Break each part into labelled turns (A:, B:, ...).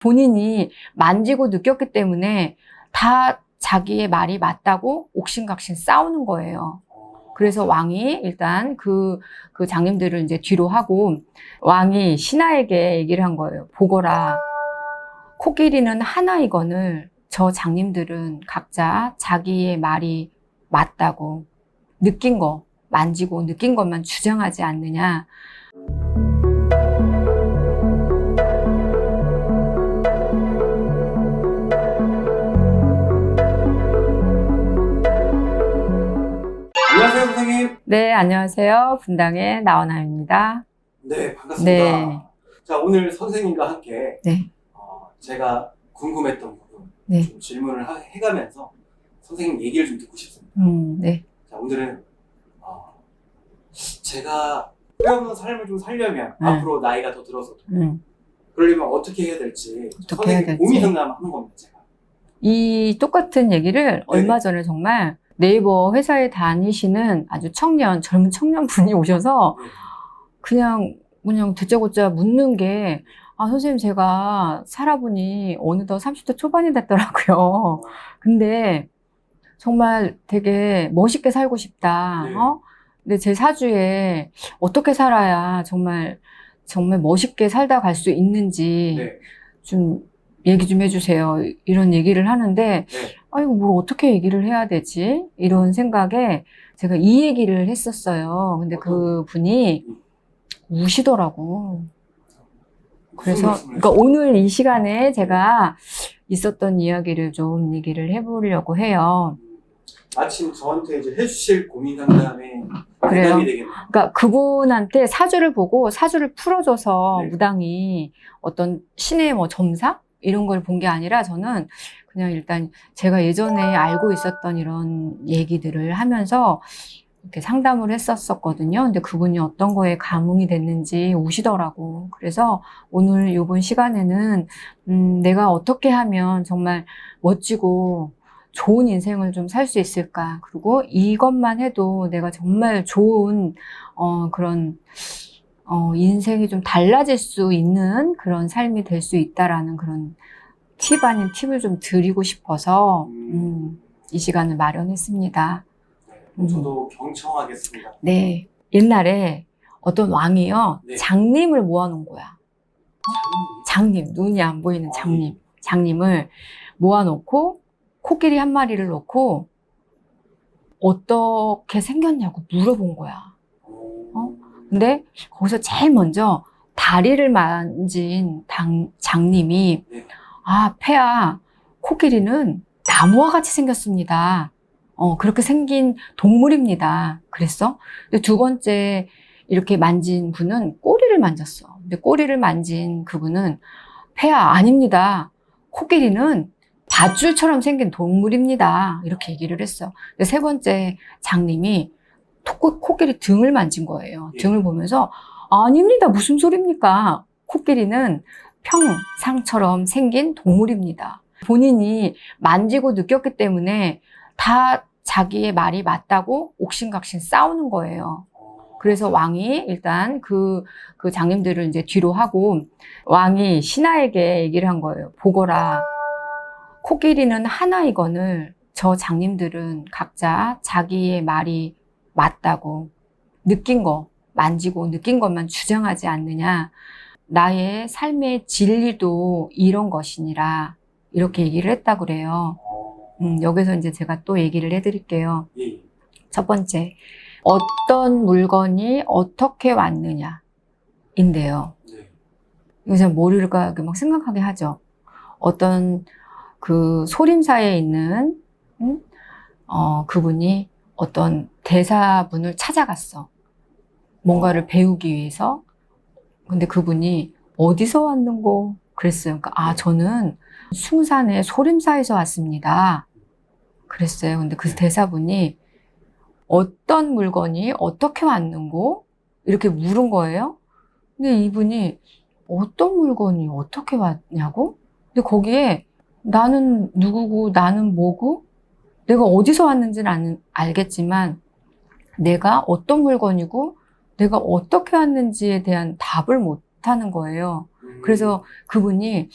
A: 본인이 만지고 느꼈기 때문에 다 자기의 말이 맞다고 옥신각신 싸우는 거예요. 그래서 왕이 일단 그 장님들을 이제 뒤로 하고 왕이 신하에게 얘기를 한 거예요. 보거라. 코끼리는 하나이거늘 저 장님들은 각자 자기의 말이 맞다고 느낀 거, 만지고 느낀 것만 주장하지 않느냐.
B: 안녕하세요, 선생님.
A: 네, 안녕하세요. 분당의 나원아입니다.
B: 네, 반갑습니다.
A: 네.
B: 자, 오늘 선생님과 함께
A: 네.
B: 제가 궁금했던 부분
A: 네.
B: 좀 질문을 해가면서 선생님 얘기를 좀 듣고 싶습니다.
A: 네.
B: 자, 오늘은 제가 후회 없는 삶을 좀 살려면 앞으로 나이가 더 들어서도 그러려면 어떻게 해야 될지
A: 어떻게 해야
B: 선생님
A: 될지.
B: 고민 상담하는 겁니다, 제가.
A: 이 똑같은 얘기를 얼마 전에 정말 네이버 회사에 다니시는 아주 젊은 청년분이 오셔서 그냥 듣자고자 묻는 게, 선생님, 제가 살아보니 어느덧 30대 초반이 됐더라고요. 근데 정말 되게 멋있게 살고 싶다.
B: 네.
A: 근데 제 사주에 어떻게 살아야 정말 멋있게 살다 갈 수 있는지
B: 네.
A: 좀 얘기 좀 해주세요. 이런 얘기를 하는데,
B: 네.
A: 이거 뭘 어떻게 얘기를 해야 되지? 이런 생각에 제가 이 얘기를 했었어요. 근데 그 분이 우시더라고. 그래서, 그러니까 오늘 이 시간에 제가 있었던 이야기를 좀 얘기를 해보려고 해요.
B: 마침 저한테 이제 해주실 고민 상담에
A: 그래요.
B: 대답이 되겠네요.
A: 그러니까 그분한테 사주를 보고 사주를 풀어줘서
B: 네.
A: 무당이 어떤 신의 점사? 이런 걸 본 게 아니라 저는 그냥 일단 제가 예전에 알고 있었던 이런 얘기들을 하면서 이렇게 상담을 했었거든요. 근데 그분이 어떤 거에 감흥이 됐는지 우시더라고. 그래서 오늘 이번 시간에는 내가 어떻게 하면 정말 멋지고 좋은 인생을 좀 살 수 있을까. 그리고 이것만 해도 내가 정말 좋은 그런 인생이 좀 달라질 수 있는 그런 삶이 될 수 있다라는 그런 팁 아닌 팁을 좀 드리고 싶어서 이 시간을 마련했습니다.
B: 네, 저도 경청하겠습니다.
A: 네. 옛날에 어떤 왕이요.
B: 네.
A: 장님을 모아놓은 거야. 장님. 눈이 안 보이는 장님. 장님을 모아놓고 코끼리 한 마리를 놓고 어떻게 생겼냐고 물어본 거야. 근데 거기서 제일 먼저 다리를 만진 장님이 폐하, 코끼리는 나무와 같이 생겼습니다. 그렇게 생긴 동물입니다. 그랬어? 근데 두 번째 이렇게 만진 분은 꼬리를 만졌어. 근데 꼬리를 만진 그분은 폐하, 아닙니다. 코끼리는 밧줄처럼 생긴 동물입니다. 이렇게 얘기를 했어. 근데 세 번째 장님이 코끼리 등을 만진 거예요. 등을 보면서 아닙니다. 무슨 소리입니까? 코끼리는 평상처럼 생긴 동물입니다. 본인이 만지고 느꼈기 때문에 다 자기의 말이 맞다고 옥신각신 싸우는 거예요. 그래서 왕이 일단 그 장님들을 이제 뒤로 하고 왕이 신하에게 얘기를 한 거예요. 보거라. 코끼리는 하나이거늘 저 장님들은 각자 자기의 말이 맞다고 느낀 거, 만지고 느낀 것만 주장하지 않느냐. 나의 삶의 진리도 이런 것이니라. 이렇게 얘기를 했다고 그래요. 여기서 이제 제가 또 얘기를 해드릴게요. 첫 번째, 어떤 물건이 어떻게 왔느냐 인데요. 이거 머리가 막 생각하게 하죠. 어떤 그 소림사에 있는 그분이 어떤 대사분을 찾아갔어. 뭔가를 배우기 위해서. 근데 그분이 어디서 왔는고 그랬어요. 그러니까 저는 숭산의 소림사에서 왔습니다. 그랬어요. 근데 그 대사분이 어떤 물건이 어떻게 왔는고 이렇게 물은 거예요. 근데 이분이 어떤 물건이 어떻게 왔냐고? 근데 거기에 나는 누구고 나는 뭐고 내가 어디서 왔는지는 알겠지만 내가 어떤 물건이고 내가 어떻게 왔는지에 대한 답을 못 하는 거예요. 그래서 그분이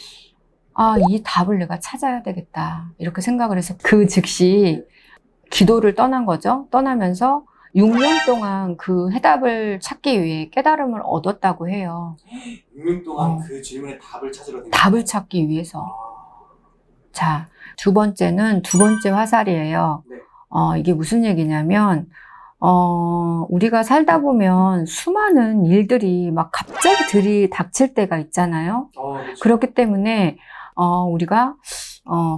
A: 아, 이 답을 내가 찾아야 되겠다. 이렇게 생각을 해서 그 즉시 기도를 떠난 거죠. 떠나면서 6년 동안 그 해답을 찾기 위해 깨달음을 얻었다고 해요.
B: 6년 동안 그 질문에 답을 찾으러 된
A: 답을
B: 거예요?
A: 찾기 위해서.
B: 아,
A: 자, 두 번째는 두 번째 화살이에요.
B: 네.
A: 이게 무슨 얘기냐면, 우리가 살다 보면 수많은 일들이 막 갑자기 들이닥칠 때가 있잖아요.
B: 그렇죠.
A: 그렇기 때문에, 우리가,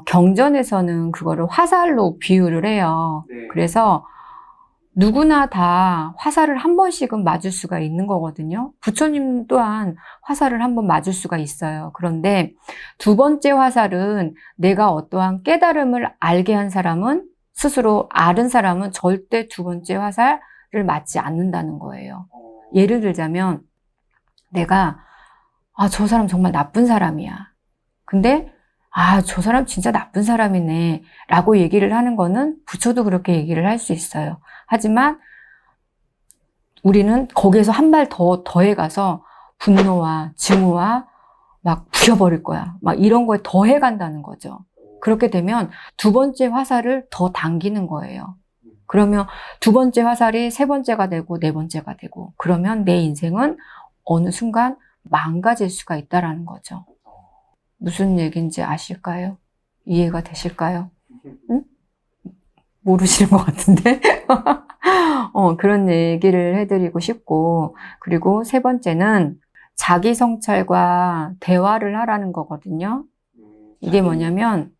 A: 경전에서는 그거를 화살로 비유를 해요.
B: 네.
A: 그래서 누구나 다 화살을 한 번씩은 맞을 수가 있는 거거든요. 부처님 또한 화살을 한 번 맞을 수가 있어요. 그런데 두 번째 화살은 내가 어떠한 깨달음을 알게 한 사람은, 스스로 아는 사람은 절대 두 번째 화살을 맞지 않는다는 거예요. 예를 들자면 내가 저 사람 정말 나쁜 사람이야. 근데 저 사람 진짜 나쁜 사람이네 라고 얘기를 하는 거는 부처도 그렇게 얘기를 할 수 있어요. 하지만 우리는 거기에서 한 발 더해가서 분노와 증오와 막 부셔버릴 거야. 막 이런 거에 더해간다는 거죠. 그렇게 되면 두 번째 화살을 더 당기는 거예요. 그러면 두 번째 화살이 세 번째가 되고 네 번째가 되고, 그러면 내 인생은 어느 순간 망가질 수가 있다라는 거죠. 무슨 얘기인지 아실까요? 이해가 되실까요? 응? 모르시는 것 같은데? 그런 얘기를 해드리고 싶고, 그리고 세 번째는 자기 성찰과 대화를 하라는 거거든요. 이게 뭐냐면,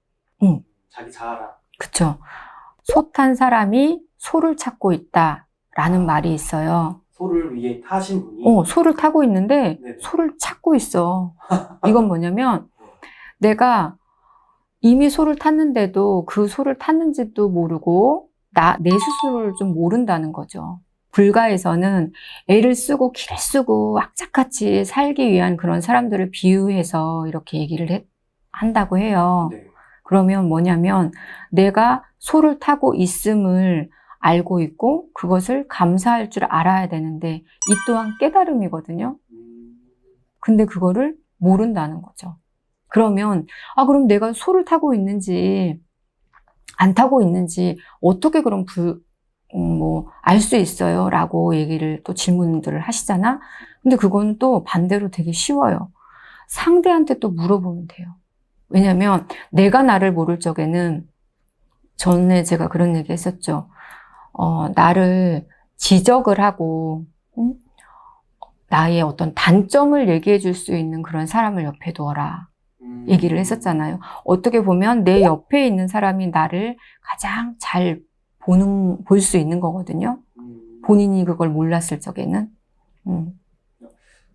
B: 자기 자아라.
A: 그쵸. 소 탄 사람이 소를 찾고 있다라는 말이 있어요.
B: 소를 위해 타신 분이
A: 소를 타고 있는데
B: 네네.
A: 소를 찾고 있어. 이건 뭐냐면 내가 이미 소를 탔는데도 그 소를 탔는지도 모르고 내 스스로를 좀 모른다는 거죠. 불가에서는 애를 쓰고 기를 쓰고 악착같이 살기 위한 그런 사람들을 비유해서 이렇게 얘기를 한다고 해요.
B: 네.
A: 그러면 뭐냐면 내가 소를 타고 있음을 알고 있고 그것을 감사할 줄 알아야 되는데 이 또한 깨달음이거든요. 근데 그거를 모른다는 거죠. 그러면 그럼 내가 소를 타고 있는지 안 타고 있는지 어떻게 그럼 알 수 있어요? 라고 얘기를 또 질문들을 하시잖아. 근데 그건 또 반대로 되게 쉬워요. 상대한테 또 물어보면 돼요. 왜냐면 내가 나를 모를 적에는 전에 제가 그런 얘기 했었죠. 나를 지적을 하고 나의 어떤 단점을 얘기해 줄 수 있는 그런 사람을 옆에 두어라. 얘기를 했었잖아요. 어떻게 보면 내 옆에 있는 사람이 나를 가장 잘 볼 수 있는 거거든요. 본인이 그걸 몰랐을 적에는.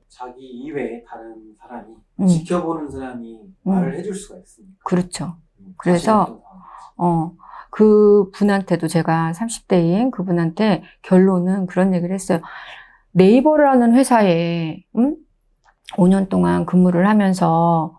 B: 자기 이외에 다른 사람이 지켜보는 사람이 말을 해줄 수가 있습니다.
A: 그렇죠. 그래서 그 분한테도 제가 30대인 그분한테 결론은 그런 얘기를 했어요. 네이버라는 회사에 5년 동안 근무를 하면서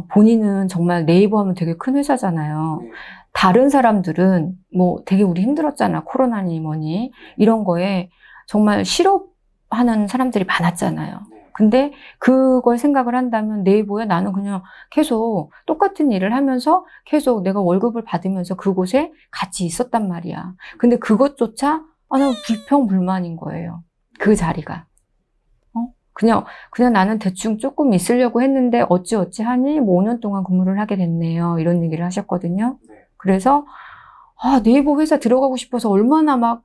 A: 본인은 정말 네이버 하면 되게 큰 회사잖아요.
B: 네.
A: 다른 사람들은 뭐 되게 우리 힘들었잖아. 코로나니 뭐니 이런 거에 정말 실업하는 사람들이 많았잖아요.
B: 네.
A: 근데 그걸 생각을 한다면 네이버에 나는 그냥 계속 똑같은 일을 하면서 계속 내가 월급을 받으면서 그곳에 같이 있었단 말이야. 근데 그것조차 나는 불평불만인 거예요. 그 자리가. 그냥 나는 대충 조금 있으려고 했는데 어찌 하니 뭐 5년 동안 근무를 하게 됐네요. 이런 얘기를 하셨거든요.
B: 네.
A: 그래서 네이버 회사 들어가고 싶어서 얼마나 막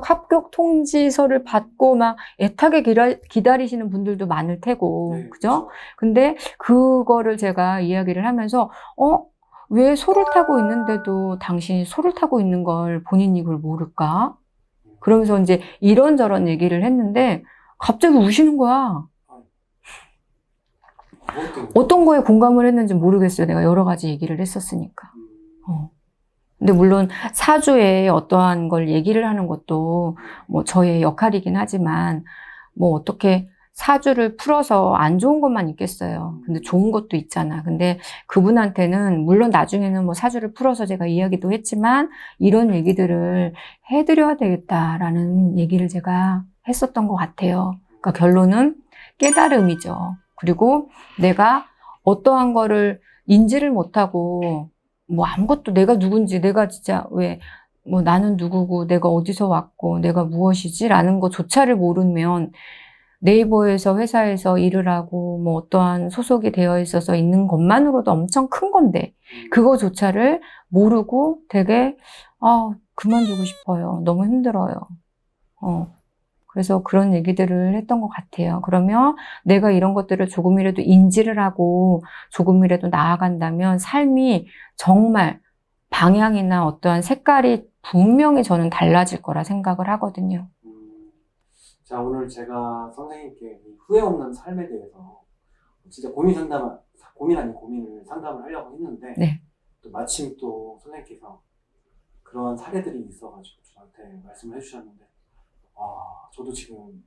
A: 합격 통지서를 받고 막 애타게 기다리시는 분들도 많을 테고,
B: 네,
A: 그죠?
B: 그렇죠.
A: 근데 그거를 제가 이야기를 하면서 왜 소를 타고 있는데도 당신이 소를 타고 있는 걸 본인이 그걸 모를까? 그러면서 이제 이런저런 얘기를 했는데 갑자기 우시는 거야. 어떤 거에 공감을 했는지 모르겠어요. 내가 여러 가지 얘기를 했었으니까. 근데 물론 사주에 어떠한 걸 얘기를 하는 것도 뭐 저의 역할이긴 하지만 뭐 어떻게 사주를 풀어서 안 좋은 것만 있겠어요. 근데 좋은 것도 있잖아. 근데 그분한테는 물론 나중에는 뭐 사주를 풀어서 제가 이야기도 했지만 이런 얘기들을 해드려야 되겠다라는 얘기를 제가 했었던 것 같아요. 그러니까 결론은 깨달음이죠. 그리고 내가 어떠한 거를 인지를 못하고 뭐 아무것도 내가 누군지 내가 진짜 왜 뭐 나는 누구고 내가 어디서 왔고 내가 무엇이지 라는 거조차를 모르면 네이버에서 회사에서 일을 하고 뭐 어떠한 소속이 되어 있어서 있는 것만으로도 엄청 큰 건데 그거조차를 모르고 되게 그만두고 싶어요. 너무 힘들어요. 그래서 그런 얘기들을 했던 것 같아요. 그러면 내가 이런 것들을 조금이라도 인지를 하고 조금이라도 나아간다면 삶이 정말 방향이나 어떠한 색깔이 분명히 저는 달라질 거라 생각을 하거든요.
B: 자, 오늘 제가 선생님께 이 후회 없는 삶에 대해서 진짜 고민 아닌 고민을 상담을 하려고 했는데
A: 네.
B: 또 마침 또 선생님께서 그런 사례들이 있어가지고 저한테 말씀을 해주셨는데 저도 지금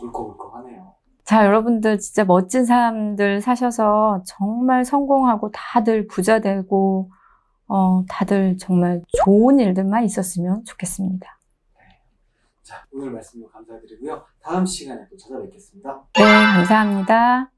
B: 울컥울컥하네요.
A: 자, 여러분들 진짜 멋진 사람들 사셔서 정말 성공하고 다들 부자 되고 다들 정말 좋은 일들만 있었으면 좋겠습니다.
B: 자, 오늘 말씀 감사드리고요. 다음 시간에 또 찾아뵙겠습니다.
A: 네, 감사합니다.